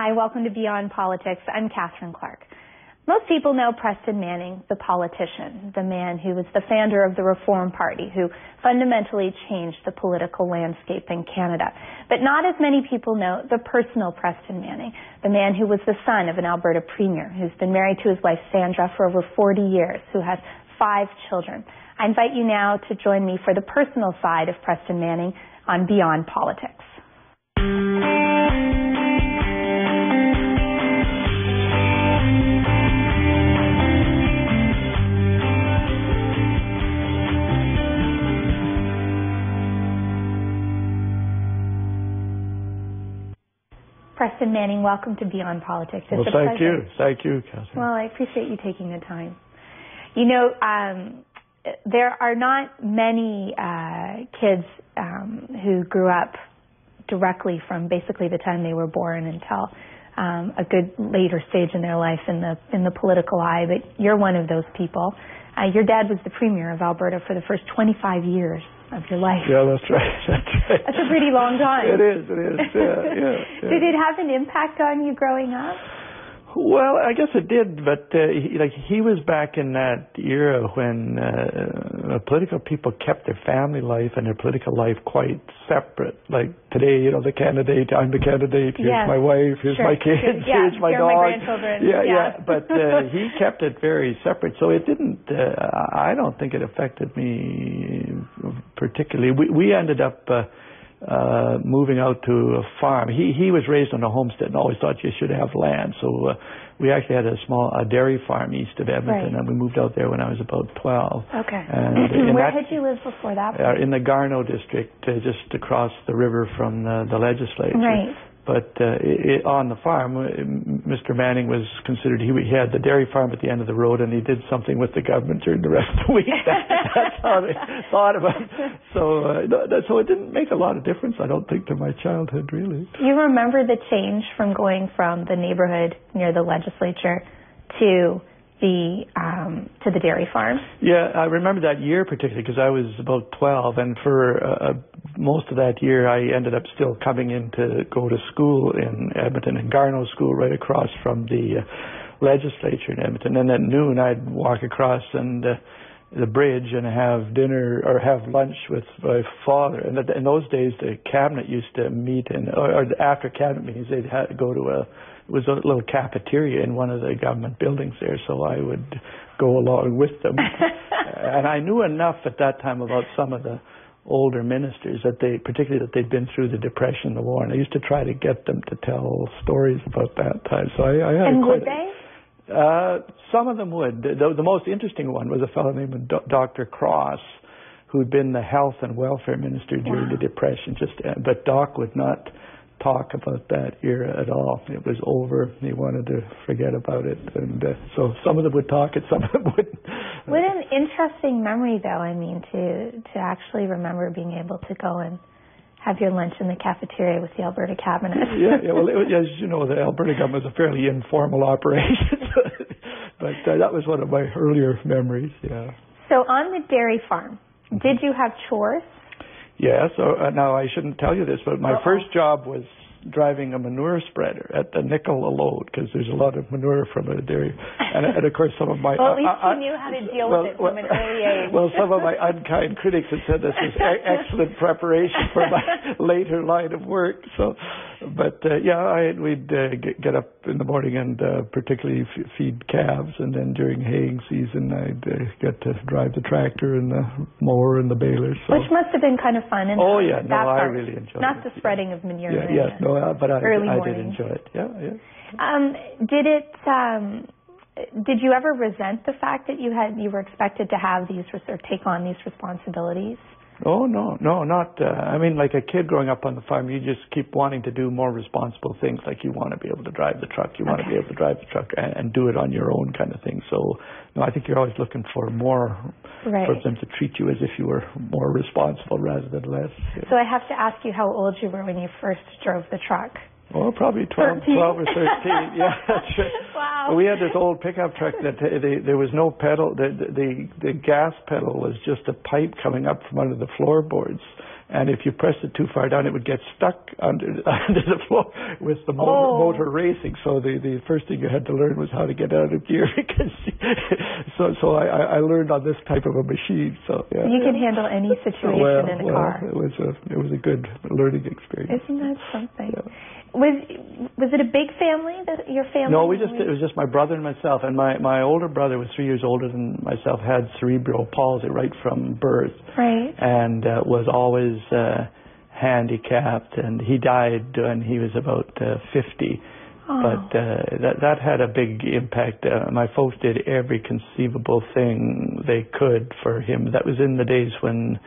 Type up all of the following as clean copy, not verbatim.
Hi, welcome to Beyond Politics. I'm Catherine Clark. Most people know Preston Manning, the politician, the man who was the founder of the Reform Party, who fundamentally changed the political landscape in Canada. But not as many people know the personal Preston Manning, the man who was the son of an Alberta Premier, who's been married to his wife Sandra for over 40 years, who has 5 children. I invite you now to join me for the personal side of Preston Manning on Beyond Politics. Preston Manning, welcome to Beyond Politics. Well, thank you. Thank you, Catherine. Well, I appreciate you taking the time. You know, there are not many kids who grew up directly from basically the time they were born until a good later stage in their life in the political eye, but you're one of those people. Your dad was the Premier of Alberta for the first 25 years of your life. Yeah, that's right. That's right. That's a pretty long time. It is. Yeah. Did it have an impact on you growing up? Well, I guess it did, but he was back in that era when political people kept their family life and their political life quite separate. Like today, you know, the candidate, I'm the candidate, here's my wife, here's my kids, here's my dog. My grandchildren. Yeah. But he kept it very separate, so it didn't, I don't think it affected me particularly. We ended up moving out to a farm. He was raised on a homestead and always thought you should have land. So we actually had a dairy farm east of Edmonton, and we moved out there when I was about 12. Okay. And where had you lived before that? In the Garneau district, just across the river from the legislature. Right. But on the farm, Mr. Manning was considered, he had the dairy farm at the end of the road, and he did something with the government during the rest of the week. That's how they thought of him. So it didn't make a lot of difference, I don't think, to my childhood, really. You remember the change from going from the neighborhood near the legislature to the dairy farm? Yeah, I remember that year particularly because I was about 12, and for most of that year I ended up still coming in to go to school in Edmonton, in Garneau School, right across from the legislature in Edmonton. And at noon I'd walk across and the bridge and have dinner or have lunch with my father. And in those days the cabinet used to meet, or after cabinet meetings they'd go to it was a little cafeteria in one of the government buildings there, so I would go along with them. And I knew enough at that time about some of the older ministers particularly that they'd been through the Depression and the war, and I used to try to get them to tell stories about that time. So I had and would they? Some of them would. The most interesting one was a fellow named Dr. Cross, who'd been the health and welfare minister during the Depression. But Doc would not talk about that era at all. It was over. He wanted to forget about it. And so some of them would talk and some of them wouldn't. What an interesting memory, though, I mean, to actually remember being able to go and have your lunch in the cafeteria with the Alberta cabinet. Yeah, well, as you know, the Alberta government was a fairly informal operation. But that was one of my earlier memories, yeah. So on the dairy farm, did you have chores? Yeah, so now I shouldn't tell you this, but my first job was driving a manure spreader at the nickel a load, because there's a lot of manure from a dairy. And of course some of my... Well, at least you knew how to deal with it from an early age. Well, some of my unkind critics had said this was excellent preparation for my later line of work. So, but we'd get up in the morning and particularly feed calves, and then during haying season I'd get to drive the tractor and the mower and the baler. So. Which must have been kind of fun. Oh yeah, no, I really enjoyed it. Not the spreading of manure. Yes, no, but I did enjoy it. Yeah. Did you ever resent the fact that you were expected to have these or take on these responsibilities? Oh no, not. I mean, like a kid growing up on the farm, you just keep wanting to do more responsible things. Like you want to be able to drive the truck, you want to be able to drive the truck and do it on your own, kind of thing. So, no, I think you're always looking for more, for them to treat you as if you were more responsible rather than less. So I have to ask you how old you were when you first drove the truck. Oh, probably 12 or 13. Yeah, that's right. Wow. We had this old pickup truck that there was no pedal. The gas pedal was just a pipe coming up from under the floorboards. And if you pressed it too far down, it would get stuck under the floor with the motor racing. So the first thing you had to learn was how to get out of gear. Because so I learned on this type of a machine. So yeah, you can handle any situation in a car. It was a good learning experience. Isn't that something? Yeah. Was it a big family, your family? No, it was just my brother and myself. And my older brother was 3 years older than myself, had cerebral palsy right from birth. Right. And was always handicapped. And he died when he was about 50. Oh. But that had a big impact. My folks did every conceivable thing they could for him. That was in the days when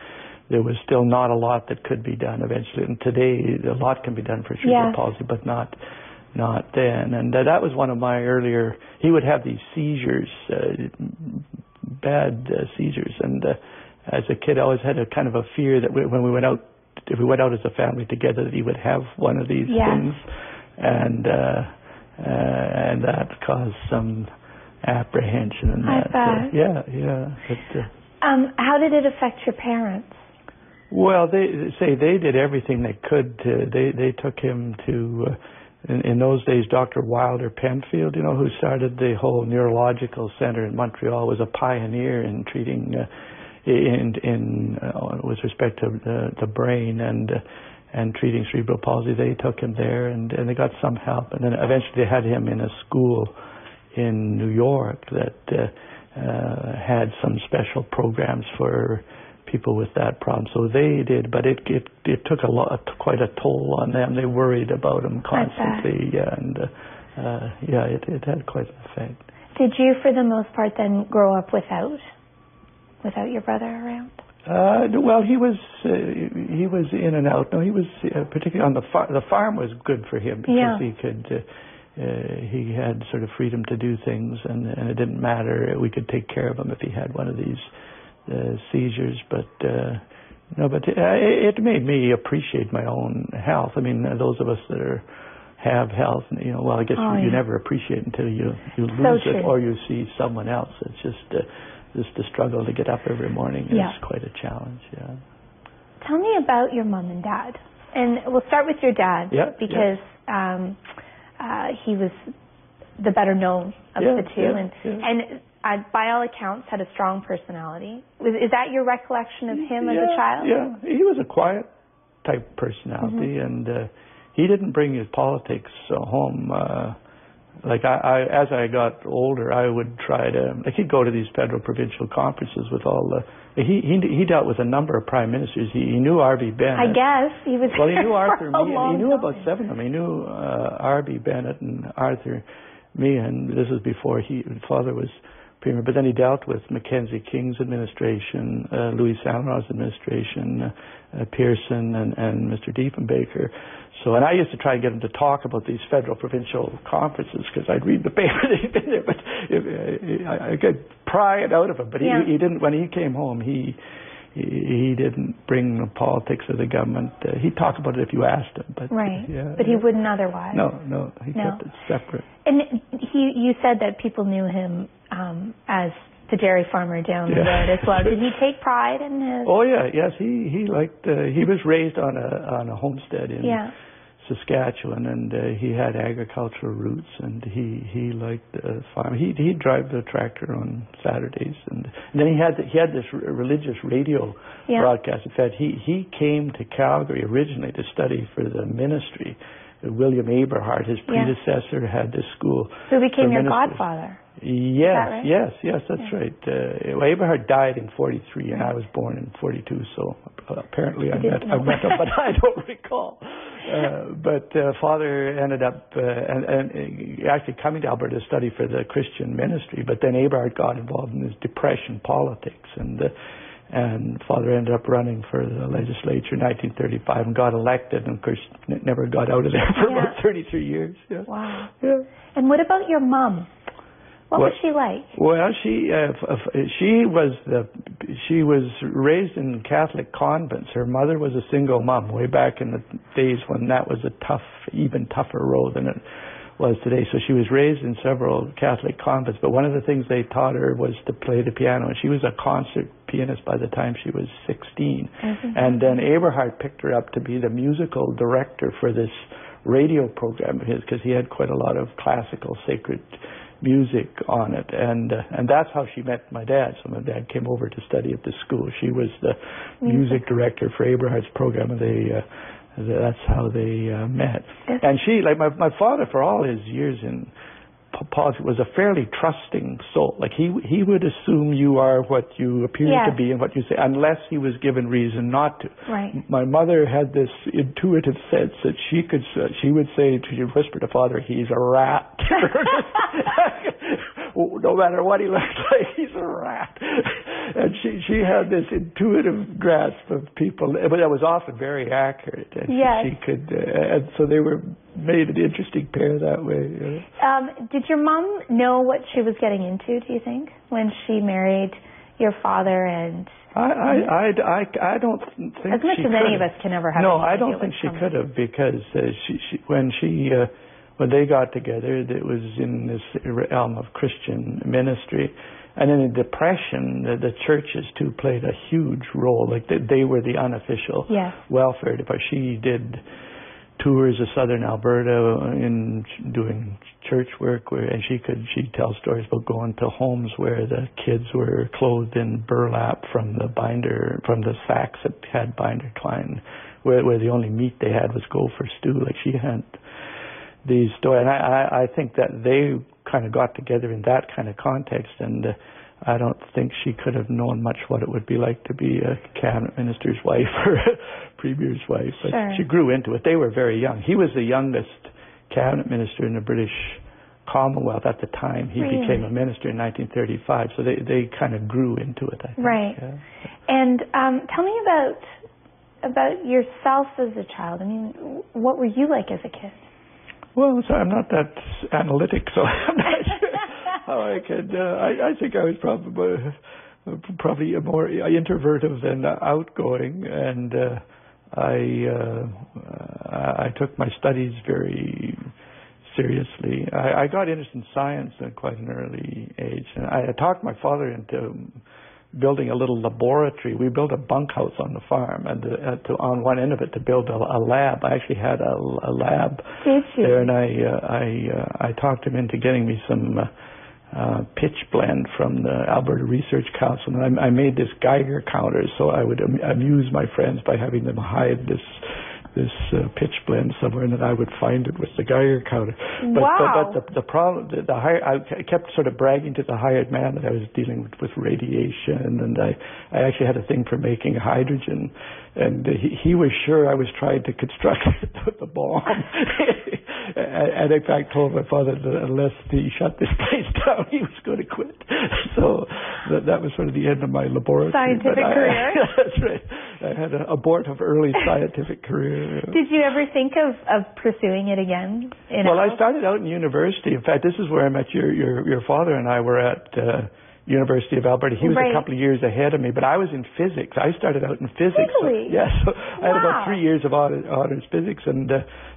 there was still not a lot that could be done eventually. And today, a lot can be done for cerebral palsy, but not then. And that was one of my earlier... He would have these seizures, bad seizures. And as a kid, I always had a kind of a fear that when we went out, if we went out as a family together, that he would have one of these things. And that caused some apprehension. And how did it affect your parents? Well, they did everything they could. They took him to, in those days, Dr. Wilder Penfield, who started the whole neurological center in Montreal, was a pioneer in treating, with respect to the brain and treating cerebral palsy. They took him there, and they got some help. And then eventually they had him in a school in New York that had some special programs for people with that problem. So they did, but it took quite a toll on them. They worried about him constantly, it had quite an effect. Did you, for the most part, then grow up without your brother around? Well, he was in and out. No, he was particularly on the farm. The farm was good for him because he could. He had sort of freedom to do things, and it didn't matter. We could take care of him if he had one of these seizures, but it made me appreciate my own health. I mean, those of us that have health, I guess you never appreciate until you lose it or you see someone else. It's just the struggle to get up every morning is quite a challenge. Yeah. Tell me about your mom and dad, and we'll start with your dad because he was the better known of the two, and by all accounts, had a strong personality. Is that your recollection of him as a child? Yeah, he was a quiet type personality, and he didn't bring his politics home. As I got older, I would try to... he'd go to these federal provincial conferences with all the... He dealt with a number of prime ministers. He knew R.B. Bennett. I guess he was. Well, he knew Arthur Meehan. He knew about 7 of them. He knew R.B. Bennett and Arthur Meehan. This was before his father was Premier. But then he dealt with Mackenzie King's administration, Louis Samraw's administration, Pearson, and Mr. Diefenbaker. So, and I used to try and get him to talk about these federal provincial conferences because I'd read the paper that he'd been there, but I could pry it out of him. But he didn't. When he came home, he didn't bring the politics of the government. He'd talk about it if you asked him. But, but he wouldn't otherwise. No, he kept it separate. And you said that people knew him as the dairy farmer down the road as well. Did he take pride in his? Oh yes. He liked. He was raised on a homestead in Saskatchewan, and he had agricultural roots, and he liked the farm. He'd drive the tractor on Saturdays, and then he had this religious radio broadcast. In fact, he came to Calgary originally to study for the ministry. William Aberhart, his predecessor, had this school. Who became your godfather? Yes, that's right. Aberhart died in 43, and I was born in 42, so apparently I met him, but I don't recall. But Father ended up actually coming to Alberta to study for the Christian ministry, but then Aberhart got involved in his Depression politics, and Father ended up running for the legislature in 1935 and got elected, and of course never got out of there for about 33 years. Yeah. Wow. Yeah. And what about your mom? What was she like? Well, she was raised in Catholic convents. Her mother was a single mom way back in the days when that was a even tougher road than it was today. So she was raised in several Catholic convents, but one of the things they taught her was to play the piano, and she was a concert pianist by the time she was 16. And then Eberhard picked her up to be the musical director for this radio program of his, because he had quite a lot of classical sacred music on it, and that's how she met my dad. So my dad came over to study at the school. She was the music director for Eberhard's program, and that's how they met. And she, like my father, for all his years in politics, was a fairly trusting soul. Like he would assume you are what you appear to be and what you say, unless he was given reason not to. Right. My mother had this intuitive sense that she would say to whisper to father, "He's a rat." No matter what he looks like, he's a rat. And she had this intuitive grasp of people, but that was often very accurate. And she could, and so they made an interesting pair that way. Did your mom know what she was getting into, do you think, when she married your father? And I don't think as much as any of us can ever have. No, I don't think she could have, because when they got together, it was in this realm of Christian ministry. And in the Depression, the churches too played a huge role. Like they were the unofficial welfare department. She did tours of southern Alberta in doing church work, and she'd tell stories about going to homes where the kids were clothed in burlap from the sacks that had binder twine, where the only meat they had was gopher stew. Like she had these stories, and I think that they kind of got together in that kind of context, and I don't think she could have known much what it would be like to be a cabinet minister's wife or a premier's wife. But she grew into it. They were very young. He was the youngest cabinet minister in the British Commonwealth at the time. He became a minister in 1935, so they kind of grew into it, I think. Right. Yeah. And tell me about yourself as a child. I mean, what were you like as a kid? Well, so I'm not that analytic, so I'm not sure how I could. I think I was probably more introverted than outgoing, and I took my studies very seriously. I got interested in science at quite an early age, and I talked my father into building a little laboratory. We built a bunkhouse on the farm, and on one end of it to build a lab. I actually had a lab there, and I talked him into getting me some pitch blend from the Alberta Research Council, and I made this Geiger counter, so I would amuse my friends by having them hide this pitch blend somewhere, and then I would find it with the Geiger counter. But the problem, I kept sort of bragging to the hired man that I was dealing with radiation, and I actually had a thing for making hydrogen, and he was sure I was trying to construct the bomb. And in fact told my father that unless he shut this place down, he was going to quit. So that was sort of the end of my laboratory. Scientific career? That's right. I had an abortive early scientific career. Did you ever think of pursuing it again? I started out in university. In fact, this is where I met your father, and I were at University of Alberta. He was a couple of years ahead of me, but I was in physics. I started out in physics. Really? So I had about 3 years of honors physics, and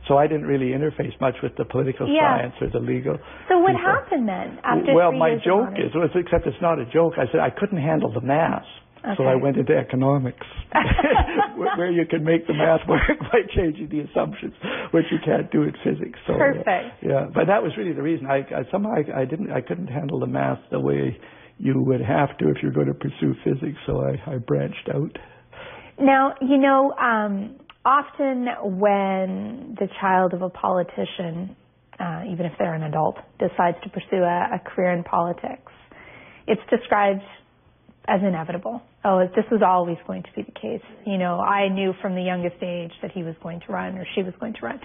so I didn't really interface much with the political science or the legal. So what happened then after 3 years? Well, my joke is, except it's not a joke, I said I couldn't handle the math. Okay. So I went into economics, where you can make the math work by changing the assumptions, which you can't do in physics. So, perfect. But that was really the reason. I couldn't handle the math the way you would have to if you're going to pursue physics. So I branched out. Now, often when the child of a politician, even if they're an adult, decides to pursue a career in politics, it's described as inevitable. Oh, this was always going to be the case. I knew from the youngest age that he was going to run or she was going to run.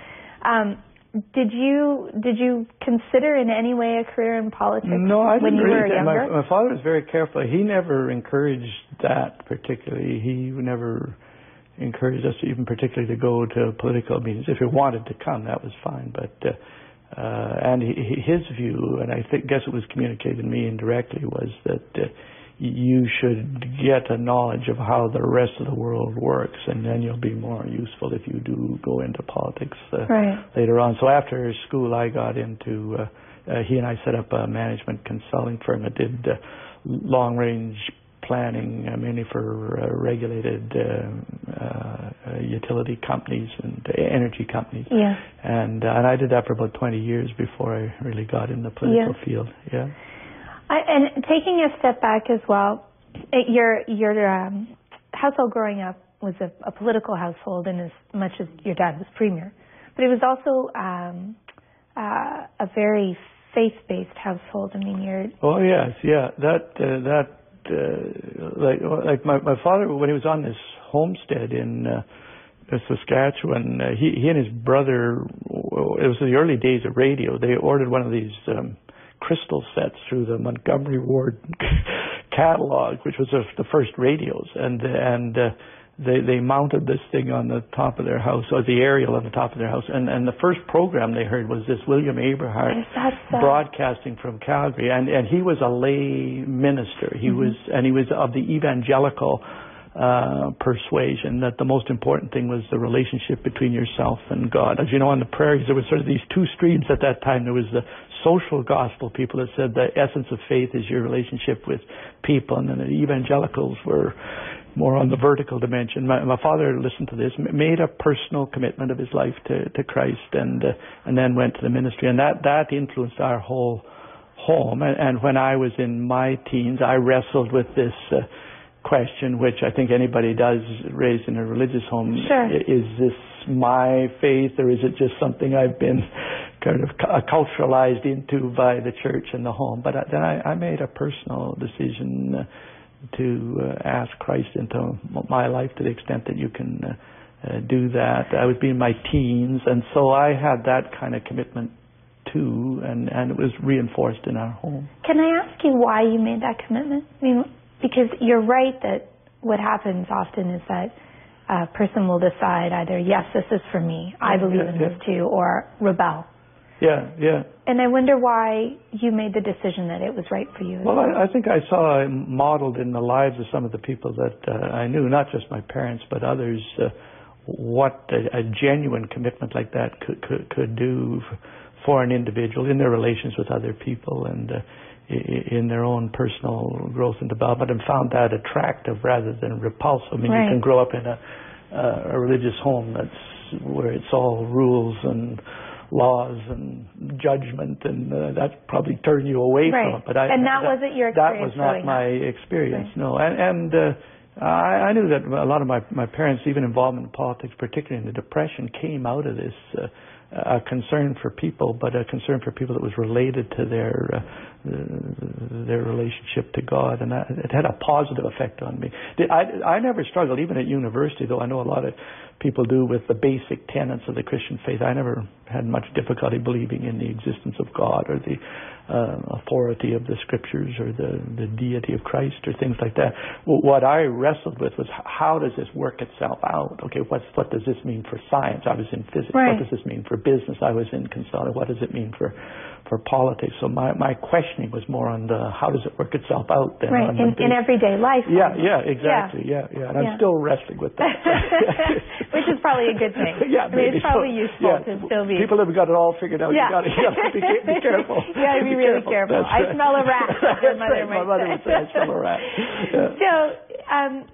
Did you consider in any way a career in politics? No, I didn't when you were younger? My father was very careful. He never encouraged that particularly. He never encouraged us even particularly to go to political meetings. If you wanted to come, that was fine. But And his view, and I guess it was communicated to me indirectly, was that you should get a knowledge of how the rest of the world works, and then you'll be more useful if you do go into politics later on. So after school, I got into, he and I set up a management consulting firm that did long-range planning, mainly for regulated utility companies and energy companies. Yeah. And I did that for about 20 years before I really got in the political field. Yeah. And taking a step back as well, your household growing up was a political household, in as much as your dad was premier, but it was also a very faith-based household. I mean, like my father, when he was on this homestead in Saskatchewan, he and his brother, it was the early days of radio, they ordered one of these crystal sets through the Montgomery Ward catalog, which was the first radios, and they mounted this thing on the top of their house, or the aerial on the top of their house, and the first program they heard was this William Aberhart broadcasting from Calgary, and he was a lay minister. He was of the evangelical persuasion that the most important thing was the relationship between yourself and God. As you know, on the prairies, there was sort of these two streams at that time. There was the social gospel people that said the essence of faith is your relationship with people, and then the evangelicals were more on the vertical dimension. My father listened to this, made a personal commitment of his life to Christ, and then went to the ministry, and that influenced our whole home. And when I was in my teens, I wrestled with this question, which I think anybody does raised in a religious home. Sure. Is this my faith, or is it just something I've been kind of culturalized into by the church and the home? But then I made a personal decision to ask Christ into my life to the extent that you can do that. I was in my teens, and so I had that kind of commitment too, and it was reinforced in our home. Can I ask you why you made that commitment? I mean, because you're right that what happens often is that a person will decide either, yes, this is for me, I believe in this too, or rebel. Yeah. And I wonder why you made the decision that it was right for you. Well, I think I saw modeled in the lives of some of the people that I knew, not just my parents, but others, what a genuine commitment like that could do for an individual in their relations with other people and in their own personal growth and development, and found that attractive rather than repulsive. I mean, you can grow up in a religious home where it's all rules and laws and judgment, and that probably turned you away from it. But that wasn't your experience. That was not my experience, no. And I knew that a lot of my parents' even involvement in politics, particularly in the Depression, came out of this a concern for people, but a concern for people that was related to their relationship to God, and it had a positive effect on me. I never struggled, even at university, though I know a lot of people do, with the basic tenets of the Christian faith. I never had much difficulty believing in the existence of God or the authority of the Scriptures or the deity of Christ or things like that. What I wrestled with was, how does this work itself out? Okay, what does this mean for science? I was in physics. What does this mean for business? I was in consulting. What does it mean for politics? So my questioning was more on the how does it work itself out than on in everyday life. Yeah, exactly. Yeah. And I'm still wrestling with that. Which is probably a good thing. I mean, it's probably useful to still be. People have got it all figured out. Yeah. You got to be careful. You got to be really careful. I smell a rat. My mother would say I smell a rat. So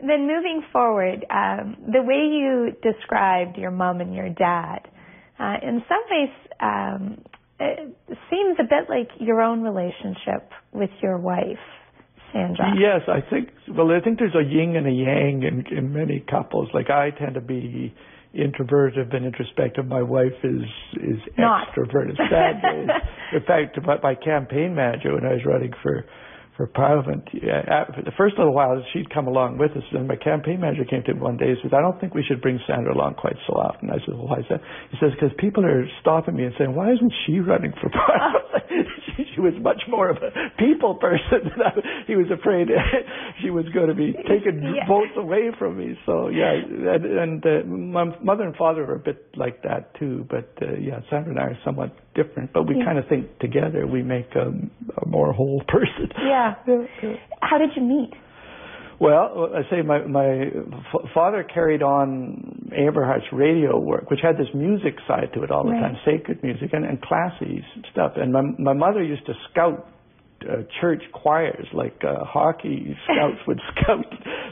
then moving forward, the way you described your mom and your dad, in some ways, it seems a bit like your own relationship with your wife, Sandra. Yes, I think there's a yin and a yang in many couples. Like, I tend to be introverted and introspective. My wife is not extroverted. Sadly. In fact, my campaign manager, when I was running for Parliament, the first little while she'd come along with us, and my campaign manager came to me one day and said, "I don't think we should bring Sandra along quite so often." I said, "Well, why is that?" He says, "Because people are stopping me and saying, why isn't she running for Parliament?" She was much more of a people person. He was afraid she was going to be taking votes away from me. So my mother and father are a bit like that too. But Sandra and I are somewhat different. But we kind of think together we make a more whole person. Yeah. How did you meet? Well, I say my father carried on Aberhart's radio work, which had this music side to it all the time, sacred music and classy stuff. And my mother used to scout church choirs, like hockey scouts would scout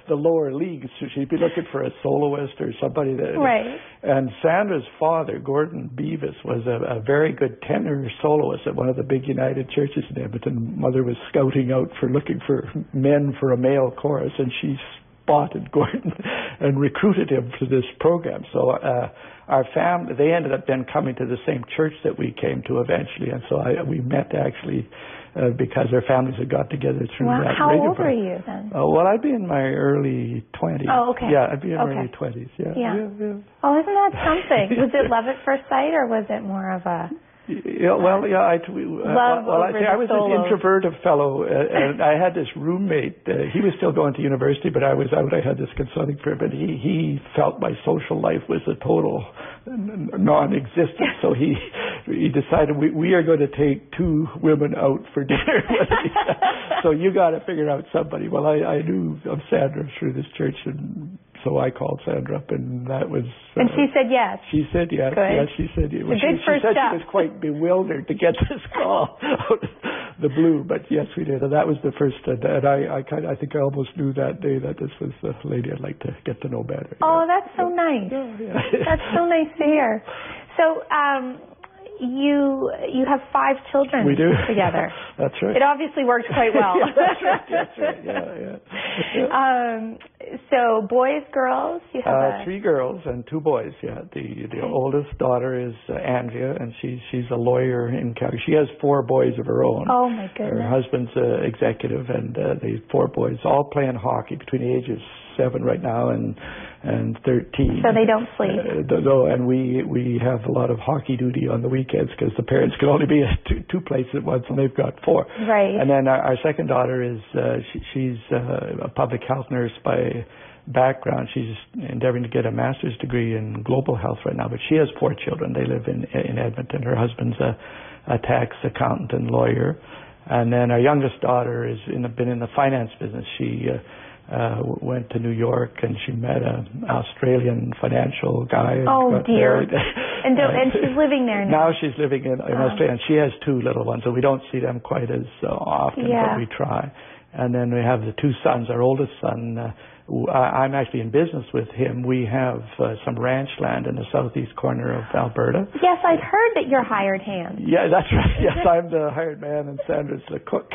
the lower leagues. So she'd be looking for a soloist or somebody that. Right. And Sandra's father, Gordon Beavis, was a very good tenor soloist at one of the big United churches in Edmonton. Mother was scouting out looking for men for a male chorus, and she spotted Gordon and recruited him for this program. So our family, they ended up then coming to the same church that we came to eventually, and so we met actually. Because our families had got together through that. How old were you then? Well, I'd be in my early 20s. Oh, okay. Yeah, I'd be in my early 20s. Yeah. Oh, isn't that something? Was it love at first sight, or was it more of a... I was an introverted fellow, and I had this roommate. He was still going to university, but I was out. I had this consulting firm, but he felt my social life was a total non-existent. So he decided we are going to take two women out for dinner. So you got to figure out somebody. Well, I knew of Sandra through this church, and so I called Sandra up, and that was... and she said yes. She said yes. Good. Yes, she said yes. It's a good first step. She was quite bewildered to get this call out of the blue, but yes, we did. And that was the first, and I think I almost knew that day that this was the lady I'd like to get to know better. Oh, that's so nice. Yeah. That's so nice to hear. So, you have 5 children we do. together. That's right. It obviously works quite well. That's right. Yeah. So boys, girls, you have 3 girls and 2 boys. Yeah. The oldest daughter is Andrea, and she's a lawyer in Calgary. She has 4 boys of her own. Oh my goodness. Her husband's an executive, and the 4 boys all playing hockey between the ages 7 right now and 13. So they don't sleep. No, and we have a lot of hockey duty on the weekends because the parents can only be at two places at once, and they've got 4. Right. And then our second daughter is she's a public health nurse by background. She's endeavoring to get a master's degree in global health right now, but she has 4 children. They live in Edmonton. Her husband's a tax accountant and lawyer. And then our youngest daughter has been in the finance business. She went to New York, and she met an Australian financial guy. Oh dear! And she's living there now. Now she's living in Australia, and she has 2 little ones, so we don't see them quite as often, but we try. And then we have the 2 sons. Our oldest son, I'm actually in business with him. We have some ranch land in the southeast corner of Alberta. Yes, I'd heard that you're hired hand. Yeah, that's right. Yes, I'm the hired man, and Sandra's the cook.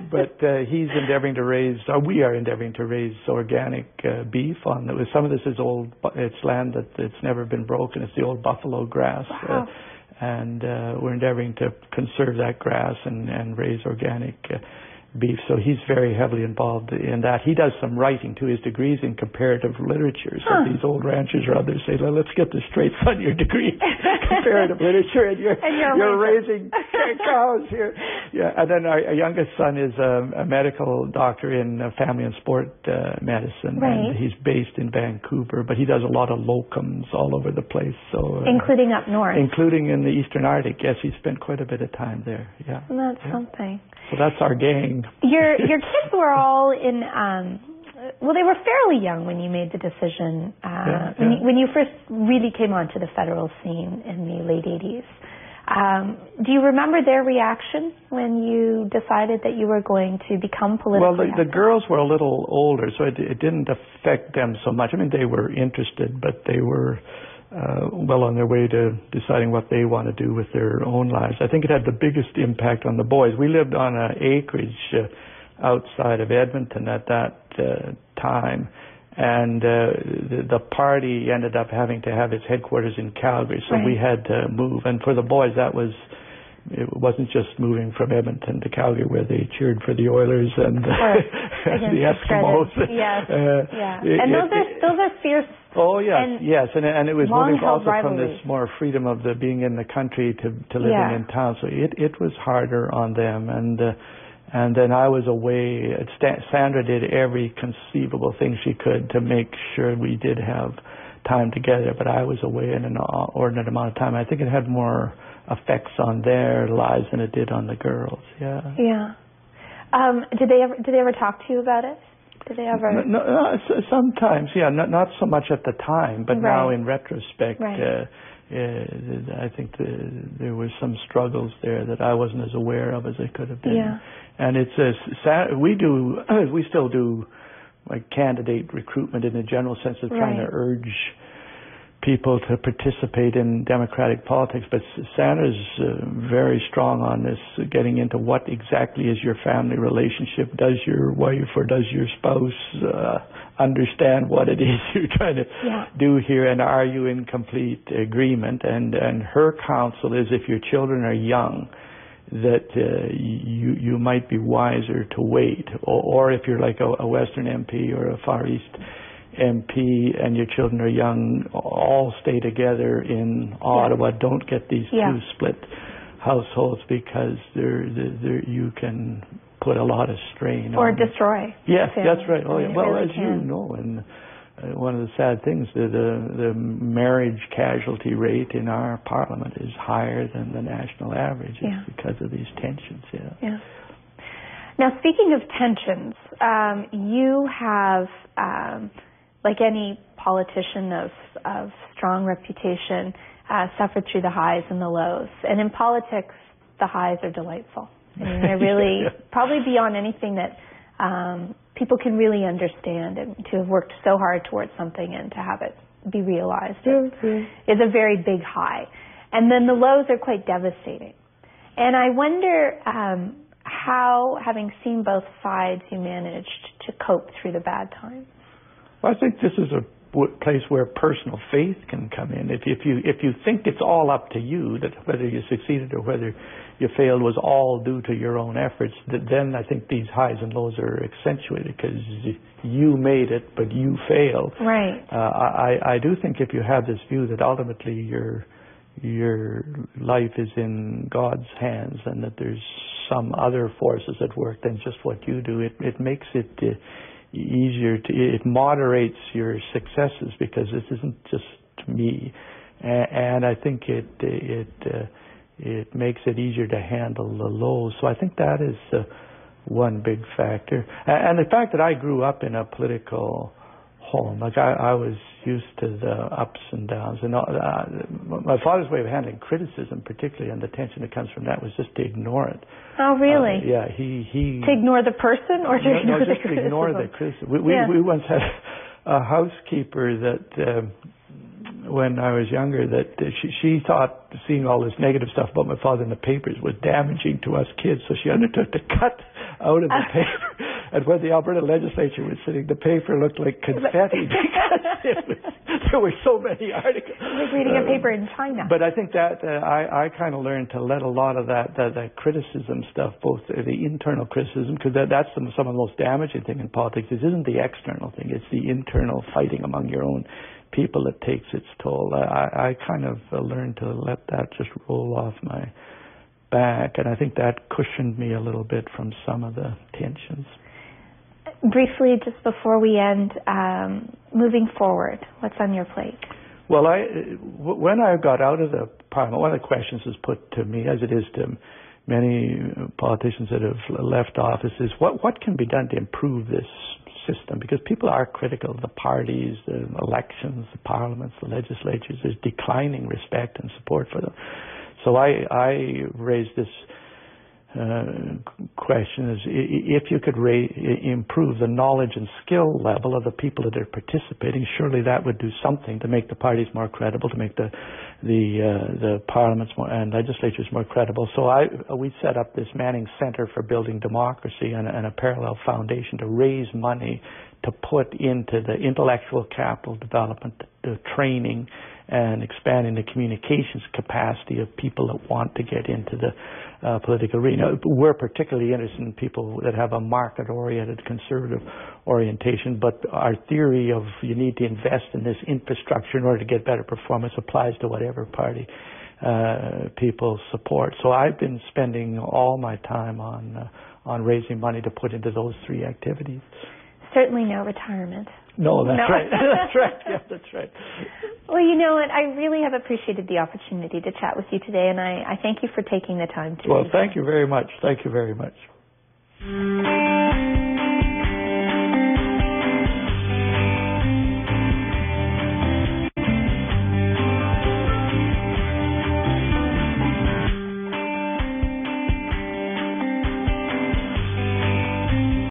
But we are endeavoring to raise organic beef on it. Some of this is old. It's land it's never been broken. It's the old buffalo grass. Wow. And we're endeavoring to conserve that grass and raise organic beef. So he's very heavily involved in that. He does some writing too. His degree's in comparative literature. So these old ranchers or others say, well, let's get this straight, son. Your degree comparative literature, and you're raising cows here. Yeah. And then our youngest son is a medical doctor in family and sport medicine. Right. And he's based in Vancouver, but he does a lot of locums all over the place. So including up north. Including in the Eastern Arctic. Yes, he spent quite a bit of time there. Yeah. That's something. So that's our gang. Your kids were all in, they were fairly young when you made the decision, when you first really came onto the federal scene in the late 80s. Do you remember their reaction when you decided that you were going to become politically active? Well, the girls were a little older, so it didn't affect them so much. I mean, they were interested, but they were well on their way to deciding what they want to do with their own lives. I think it had the biggest impact on the boys. We lived on an acreage outside of Edmonton at that time, and the party ended up having to have its headquarters in Calgary, so we had to move. And for the boys, it wasn't just moving from Edmonton to Calgary where they cheered for the Oilers and the Eskimos. Yes, and those are fierce. Oh yes, and it was moving also rivalries. from this more freedom of the being in the country to living in town. So it was harder on them, And then I was away. Sandra did every conceivable thing she could to make sure we did have time together, but I was away in an inordinate amount of time. I think it had more effects on their lives than it did on the girls. Yeah. Yeah. Did they ever talk to you about it? Did they ever? No, sometimes, yeah. Not so much at the time, but now in retrospect, I think there were some struggles there that I wasn't as aware of as I could have been. Yeah. And it's we still do like candidate recruitment in the general sense of trying to urge people to participate in democratic politics, but Sandra's very strong on this, getting into what exactly is your family relationship. Does your wife or does your spouse understand what it is you're trying to do here, and are you in complete agreement? And her counsel is, if your children are young, that you might be wiser to wait, or if you're like a Western MP or a Far East MP and your children are young, all stay together in Ottawa. Don't get these two split households, because you can put a lot of strain or on destroy. Yes, that's right. Oh, yeah. Well, really as you know, and one of the sad things, the marriage casualty rate in our parliament is higher than the national average. It's because of these tensions. Yeah. Now, speaking of tensions, you have, like any politician of strong reputation, suffered through the highs and the lows. And in politics, the highs are delightful. I mean, they're really probably beyond anything that people can really understand, and to have worked so hard towards something and to have it be realized is a very big high. And then the lows are quite devastating. And I wonder how, having seen both sides, you managed to cope through the bad times. Well, I think this is a place where personal faith can come in. If you think it's all up to you, that whether you succeeded or whether you failed was all due to your own efforts, then I think these highs and lows are accentuated, because you made it, but you failed. Right. I do think if you have this view that ultimately your life is in God's hands, and that there's some other forces at work than just what you do, it makes it easier it moderates your successes, because this isn't just me, and I think it makes it easier to handle the lows. So I think that is one big factor, and the fact that I grew up in a political home, like I was used to the ups and downs, and my father's way of handling criticism, particularly, and the tension that comes from that, was just to ignore it. Oh, really? Yeah, he to ignore the person, or to ignore the just criticism? To ignore the criticism. We once had a housekeeper that, when I was younger, that she thought seeing all this negative stuff about my father in the papers was damaging to us kids, so she undertook to cut out of the paper. And when the Alberta legislature was sitting, the paper looked like confetti, because there were so many articles. Like reading a paper in China. But I think that I kind of learned to let a lot of that criticism stuff, both the internal criticism, because that's some of the most damaging thing in politics. It isn't the external thing; it's the internal fighting among your own people that takes its toll. I kind of learned to let that just roll off my back, and I think that cushioned me a little bit from some of the tensions. Briefly, just before we end, moving forward, what's on your plate? Well, when I got out of the Parliament, one of the questions was put to me, as it is to many politicians that have left office, is what can be done to improve this system? Because people are critical of the parties, the elections, the parliaments, the legislatures. There's declining respect and support for them. So I raised this question, is if you could improve the knowledge and skill level of the people that are participating, surely that would do something to make the parties more credible, to make the parliaments more and legislatures more credible. So we set up this Manning Centre for Building Democracy and a parallel foundation to raise money to put into the intellectual capital development, the training, and expanding the communications capacity of people that want to get into the political arena. We're particularly interested in people that have a market-oriented, conservative orientation, but our theory of you need to invest in this infrastructure in order to get better performance applies to whatever party people support. So I've been spending all my time on on raising money to put into those 3 activities. Certainly no retirement. No, that's right. That's right. Yeah, that's right. Well, you know what? I really have appreciated the opportunity to chat with you today, and I thank you for taking the time to. Well, thank you very much. Thank you very much.